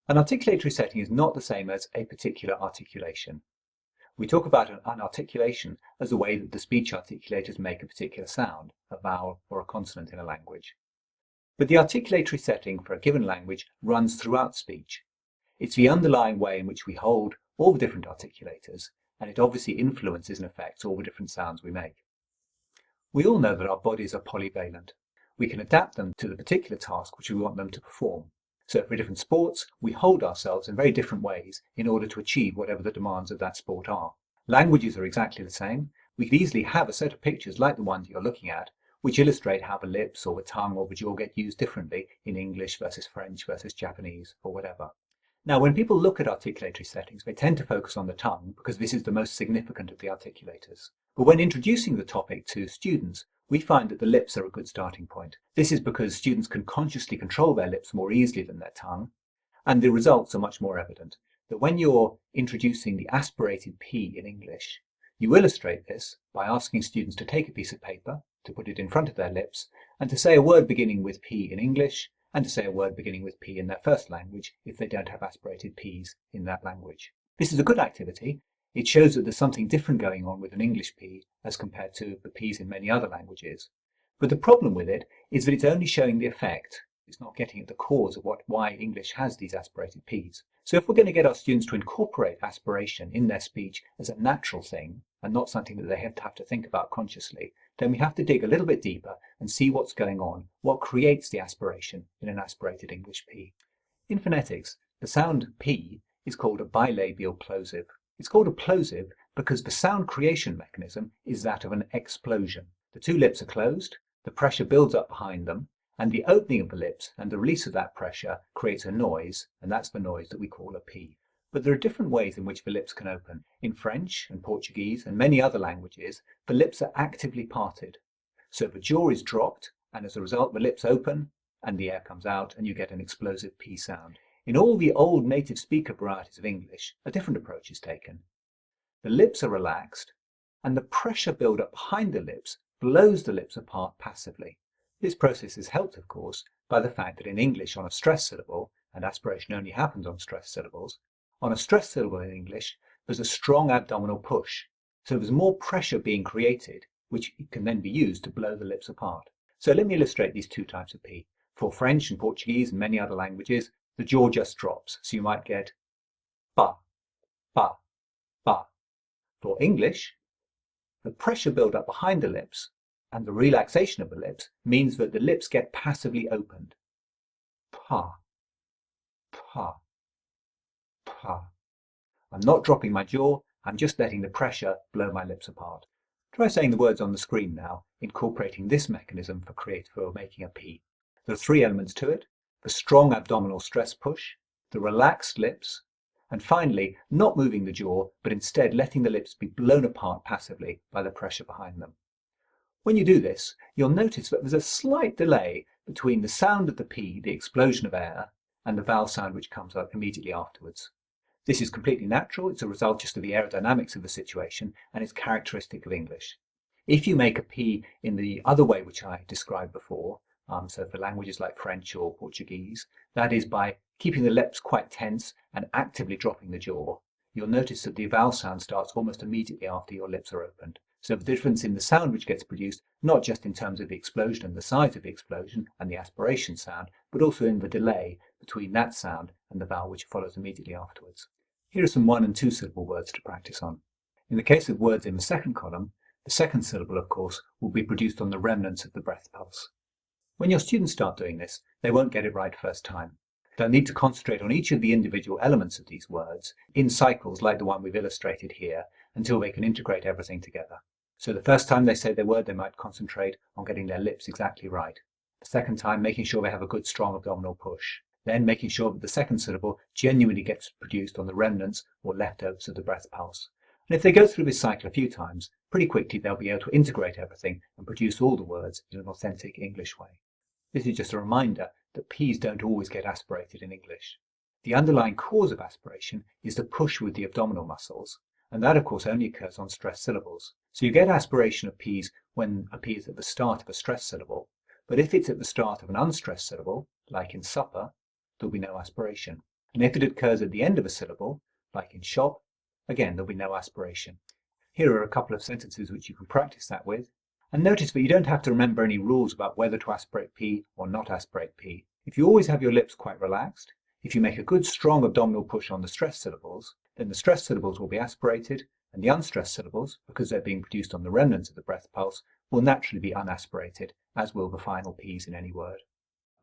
An articulatory setting is not the same as a particular articulation. We talk about an articulation as the way that the speech articulators make a particular sound, a vowel or a consonant in a language. But the articulatory setting for a given language runs throughout speech. It's the underlying way in which we hold all the different articulators, and it obviously influences and affects all the different sounds we make. We all know that our bodies are polyvalent. We can adapt them to the particular task which we want them to perform. So for different sports, we hold ourselves in very different ways in order to achieve whatever the demands of that sport are. Languages are exactly the same. We could easily have a set of pictures like the ones you're looking at, which illustrate how the lips or the tongue or the jaw get used differently in English versus French versus Japanese or whatever. Now, when people look at articulatory settings, they tend to focus on the tongue because this is the most significant of the articulators. But when introducing the topic to students, we find that the lips are a good starting point. This is because students can consciously control their lips more easily than their tongue, and the results are much more evident. That when you're introducing the aspirated P in English, you illustrate this by asking students to take a piece of paper, to put it in front of their lips, and to say a word beginning with P in English, and to say a word beginning with P in their first language if they don't have aspirated Ps in that language. This is a good activity. It shows that there's something different going on with an English P as compared to the Ps in many other languages. But the problem with it is that it's only showing the effect. It's not getting at the cause of why English has these aspirated Ps. So if we're going to get our students to incorporate aspiration in their speech as a natural thing, and not something that they have to think about consciously, then we have to dig a little bit deeper and see what's going on, what creates the aspiration in an aspirated English P. In phonetics, the sound P is called a bilabial plosive. It's called a plosive because the sound creation mechanism is that of an explosion. The two lips are closed, the pressure builds up behind them, and the opening of the lips and the release of that pressure creates a noise, and that's the noise that we call a P. But there are different ways in which the lips can open. In French and Portuguese and many other languages, the lips are actively parted. So the jaw is dropped, and as a result the lips open and the air comes out and you get an explosive P sound. In all the old native speaker varieties of English, a different approach is taken. The lips are relaxed, and the pressure build-up behind the lips blows the lips apart passively. This process is helped, of course, by the fact that in English on a stressed syllable, and aspiration only happens on stressed syllables, on a stressed syllable in English, there's a strong abdominal push. So there's more pressure being created, which can then be used to blow the lips apart. So let me illustrate these two types of P. For French and Portuguese and many other languages, the jaw just drops. So you might get ba, ba, ba. For English, the pressure build up behind the lips and the relaxation of the lips means that the lips get passively opened. Pa, pa, pa. I'm not dropping my jaw, I'm just letting the pressure blow my lips apart. Try saying the words on the screen now, incorporating this mechanism for making a P. There are three elements to it: the strong abdominal stress push, the relaxed lips, and finally, not moving the jaw, but instead letting the lips be blown apart passively by the pressure behind them. When you do this, you'll notice that there's a slight delay between the sound of the P, the explosion of air, and the vowel sound which comes up immediately afterwards. This is completely natural. It's a result just of the aerodynamics of the situation, and it's characteristic of English. If you make a P in the other way which I described before, so for languages like French or Portuguese, that is by keeping the lips quite tense and actively dropping the jaw, you'll notice that the vowel sound starts almost immediately after your lips are opened. So the difference in the sound which gets produced, not just in terms of the explosion and the size of the explosion and the aspiration sound, but also in the delay between that sound and the vowel which follows immediately afterwards. Here are some one and two syllable words to practice on. In the case of words in the second column, the second syllable, of course, will be produced on the remnants of the breath pulse. When your students start doing this, they won't get it right first time. They'll need to concentrate on each of the individual elements of these words in cycles like the one we've illustrated here until they can integrate everything together. So the first time they say their word, they might concentrate on getting their lips exactly right. The second time, making sure they have a good strong abdominal push. Then making sure that the second syllable genuinely gets produced on the remnants or leftovers of the breath pulse. And if they go through this cycle a few times, pretty quickly they'll be able to integrate everything and produce all the words in an authentic English way. This is just a reminder that P's don't always get aspirated in English. The underlying cause of aspiration is the push with the abdominal muscles, and that of course only occurs on stressed syllables. So you get aspiration of P's when a P is at the start of a stressed syllable, but if it's at the start of an unstressed syllable, like in supper, there'll be no aspiration. And if it occurs at the end of a syllable, like in shop, again there'll be no aspiration. Here are a couple of sentences which you can practice that with. And notice that you don't have to remember any rules about whether to aspirate P or not aspirate P. If you always have your lips quite relaxed, if you make a good strong abdominal push on the stressed syllables, then the stressed syllables will be aspirated, and the unstressed syllables, because they're being produced on the remnants of the breath pulse, will naturally be unaspirated, as will the final Ps in any word.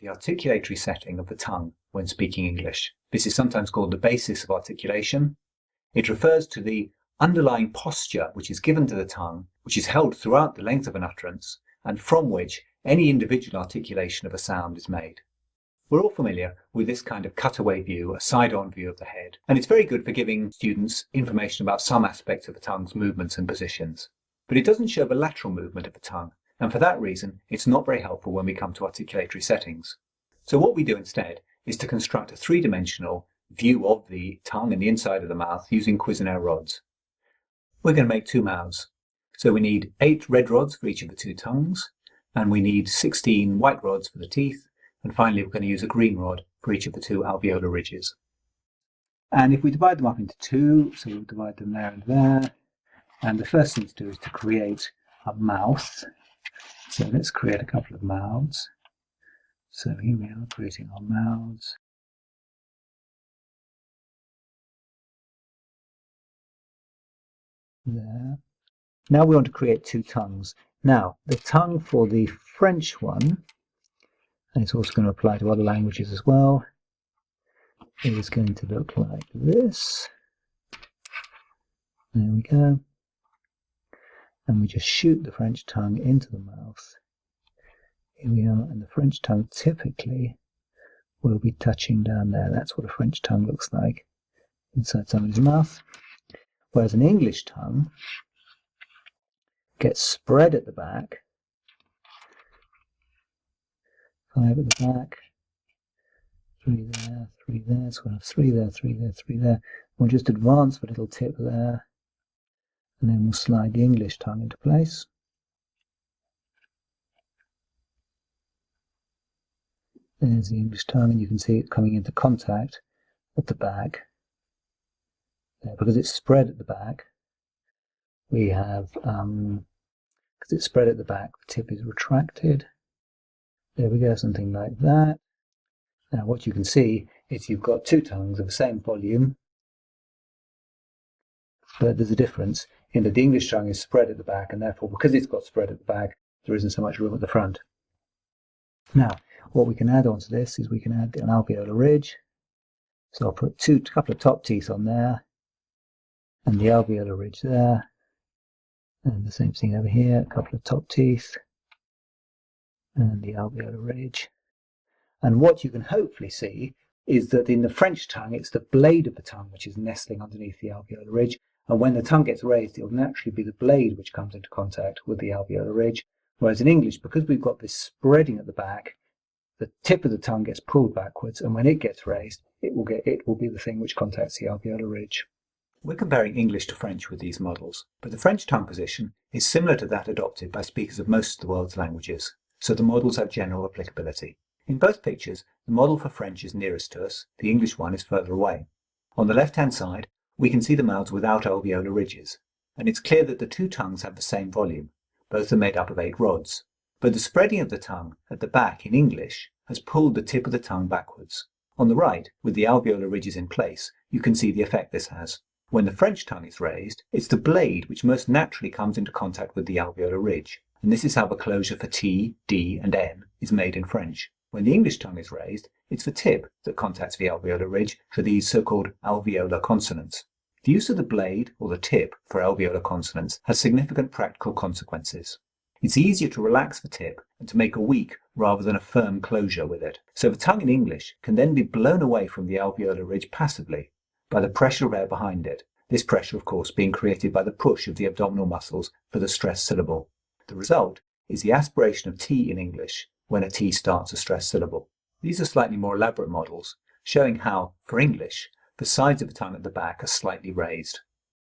The articulatory setting of the tongue when speaking English. This is sometimes called the basis of articulation. It refers to the underlying posture which is given to the tongue, which is held throughout the length of an utterance, and from which any individual articulation of a sound is made. We're all familiar with this kind of cutaway view, a side-on view of the head, and it's very good for giving students information about some aspects of the tongue's movements and positions. But it doesn't show the lateral movement of the tongue, and for that reason it's not very helpful when we come to articulatory settings. So what we do instead is to construct a three-dimensional view of the tongue and the inside of the mouth using Cuisenaire rods. We're going to make two mouths. So we need 8 red rods for each of the two tongues, and we need 16 white rods for the teeth, and finally we're going to use a green rod for each of the two alveolar ridges. And if we divide them up into two, so we'll divide them there and there, and the first thing to do is to create a mouth. So let's create a couple of mouths. So here we are creating our mouths. There. Now we want to create two tongues. Now, the tongue for the French one, and it's also going to apply to other languages as well, is going to look like this. There we go. And we just shoot the French tongue into the mouth. Here we are, and the French tongue typically will be touching down there. That's what a French tongue looks like inside somebody's mouth. Whereas an English tongue gets spread at the back, 5 at the back, 3 there, 3 there, so we'll have 3 there, 3 there, 3 there. We'll just advance the little tip there, and then we'll slide the English tongue into place. There's the English tongue, and you can see it coming into contact at the back. There, because it's spread at the back, we have, because it's spread at the back, the tip is retracted. There we go, something like that. Now what you can see is you've got two tongues of the same volume, but there's a difference in that the English tongue is spread at the back, and therefore because it's got spread at the back, there isn't so much room at the front. Now, what we can add onto this is we can add an alveolar ridge. So I'll put a couple of top teeth on there, and the alveolar ridge there, and the same thing over here, a couple of top teeth, and the alveolar ridge. And what you can hopefully see is that in the French tongue, it's the blade of the tongue which is nestling underneath the alveolar ridge, and when the tongue gets raised, it will naturally be the blade which comes into contact with the alveolar ridge, whereas in English, because we've got this spreading at the back, the tip of the tongue gets pulled backwards, and when it gets raised, it will be the thing which contacts the alveolar ridge. We're comparing English to French with these models, but the French tongue position is similar to that adopted by speakers of most of the world's languages, so the models have general applicability. In both pictures, the model for French is nearest to us, the English one is further away. On the left-hand side, we can see the mouths without alveolar ridges, and it's clear that the two tongues have the same volume. Both are made up of 8 rods, but the spreading of the tongue at the back in English has pulled the tip of the tongue backwards. On the right, with the alveolar ridges in place, you can see the effect this has. When the French tongue is raised, it's the blade which most naturally comes into contact with the alveolar ridge, and this is how the closure for T, D and N is made in French. When the English tongue is raised, it's the tip that contacts the alveolar ridge for these so-called alveolar consonants. The use of the blade, or the tip, for alveolar consonants has significant practical consequences. It's easier to relax the tip and to make a weak rather than a firm closure with it. So the tongue in English can then be blown away from the alveolar ridge passively by the pressure of air behind it. This pressure, of course, being created by the push of the abdominal muscles for the stressed syllable. The result is the aspiration of T in English when a T starts a stressed syllable. These are slightly more elaborate models, showing how, for English, the sides of the tongue at the back are slightly raised.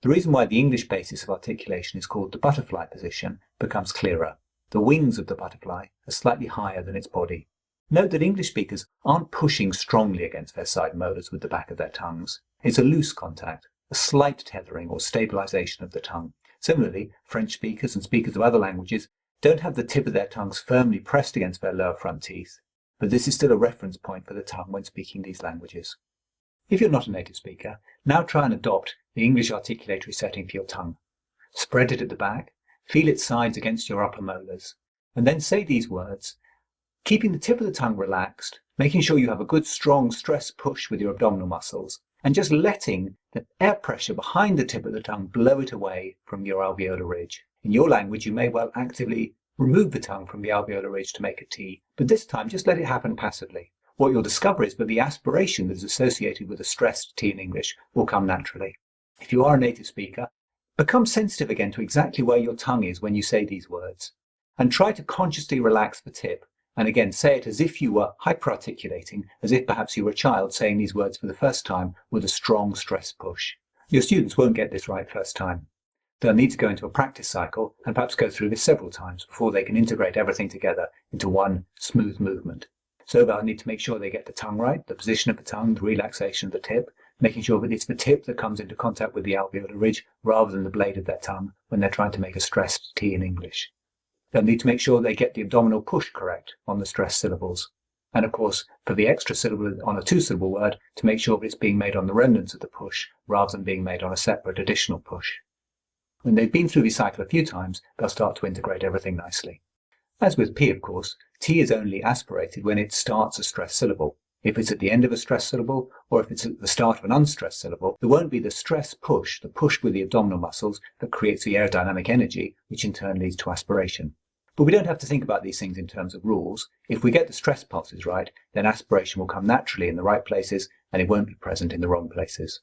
The reason why the English basis of articulation is called the butterfly position becomes clearer. The wings of the butterfly are slightly higher than its body. Note that English speakers aren't pushing strongly against their side molars with the back of their tongues. It's a loose contact, a slight tethering or stabilization of the tongue. Similarly, French speakers and speakers of other languages don't have the tip of their tongues firmly pressed against their lower front teeth, but this is still a reference point for the tongue when speaking these languages. If you're not a native speaker, now try and adopt the English articulatory setting for your tongue. Spread it at the back, feel its sides against your upper molars, and then say these words, keeping the tip of the tongue relaxed, making sure you have a good strong stress push with your abdominal muscles, and just letting the air pressure behind the tip of the tongue blow it away from your alveolar ridge. In your language, you may well actively remove the tongue from the alveolar ridge to make a T, but this time just let it happen passively. What you'll discover is that the aspiration that is associated with a stressed T in English will come naturally. If you are a native speaker, become sensitive again to exactly where your tongue is when you say these words, and try to consciously relax the tip. And again, say it as if you were hyperarticulating, as if perhaps you were a child saying these words for the first time with a strong stress push. Your students won't get this right first time. They'll need to go into a practice cycle and perhaps go through this several times before they can integrate everything together into one smooth movement. So they'll need to make sure they get the tongue right, the position of the tongue, the relaxation of the tip, making sure that it's the tip that comes into contact with the alveolar ridge rather than the blade of their tongue when they're trying to make a stressed T in English. They'll need to make sure they get the abdominal push correct on the stressed syllables. And of course, for the extra syllable on a two-syllable word, to make sure that it's being made on the remnants of the push rather than being made on a separate additional push. When they've been through the cycle a few times, they'll start to integrate everything nicely. As with P, of course, T is only aspirated when it starts a stressed syllable. If it's at the end of a stressed syllable, or if it's at the start of an unstressed syllable, there won't be the stress push, the push with the abdominal muscles that creates the aerodynamic energy, which in turn leads to aspiration. But we don't have to think about these things in terms of rules. If we get the stress pulses right, then aspiration will come naturally in the right places, and it won't be present in the wrong places.